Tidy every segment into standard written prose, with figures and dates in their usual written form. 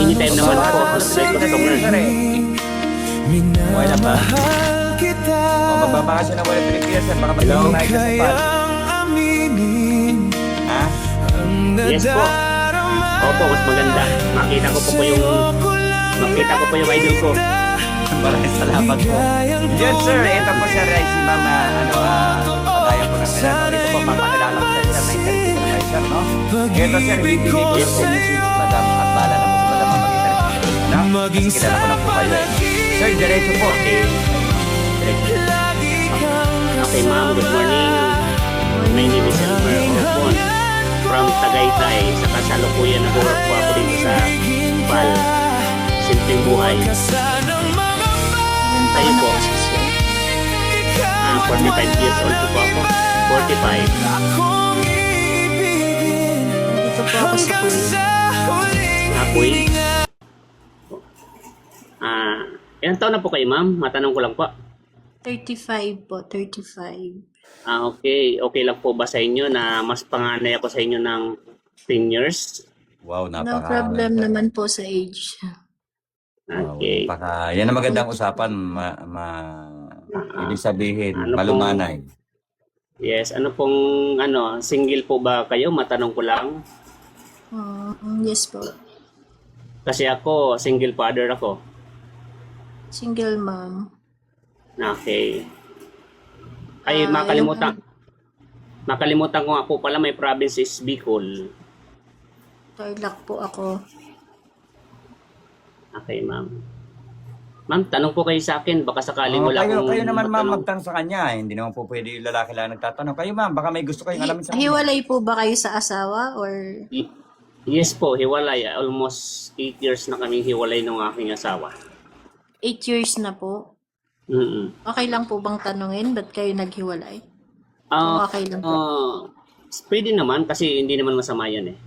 Anytime naman po, may customer. Okay na ba? O, magbabakasyon na muna Pilipinas sir. Baka Hello? mag-iumay ka sa pal. Ha? Yes po. Opo, mas maganda. Makita ko po yung idol ko. Maraming salamat po. Yes sir, ito po sir ay si mama, pagaya po ng pinano. Ito po, papakilala ko sa sir na interview ko kayo sir, no? Ito sir, ibibigay ko sa inyo si madam at bala na po si madam ang mag-interview. No? Kasi kilala ko na po kayo eh. Sir, diretso po. Okay. Okay, ma'am. Good morning. My name is Elmer Orpon from Tagaytay. Sa kasalukuyan nag-work po ako dito sa PAL. Simpleng buhay. Tayo po. 45 years old po ako. 45. Dito po ako sa kuya. Ako'y. Ilang taon na po kayo, ma'am? Matanong ko lang po. 35 po, 35. Okay. Okay lang po ba sa inyo na mas panganay ako sa inyo ng 10 years? Wow, No napaka... problem naman po sa age. Wow, Okay. yan ang magandang usapan. Ibig sabihin, Ano malumanay. Yes, ano pong single po ba kayo? Matanong ko lang. Yes po. Kasi ako, single father ako. Single mom. Okay. Ay, Ah, makalimutan ko nga po pala, may province is Bicol. Tarlac po ako. Okay, ma'am. Ma'am, tanong po kayo sa akin. Baka sakaling wala kayo, akong kayo naman ma'am matanong. magtanong sa kanya. Hindi naman po pwede yung lalaki lang nagtatanong. Kayo ma'am, baka may gusto kayong alamin sa kanya. Hiwalay po ba kayo sa asawa or Yes po, hiwalay. Almost 8 years na kaming hiwalay ng aking asawa. 8 years na po? Okay lang po bang tanungin ba't kayo naghiwalay? Okay lang po. Pwede naman kasi hindi naman masama yan eh.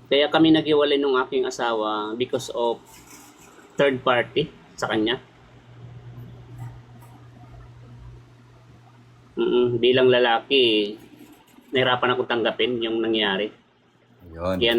Kaya kami naghiwalay ng aking asawa because of third party sa kanya. Bilang lalaki, nahirapan ako tanggapin yung nangyari. Yun. Kaya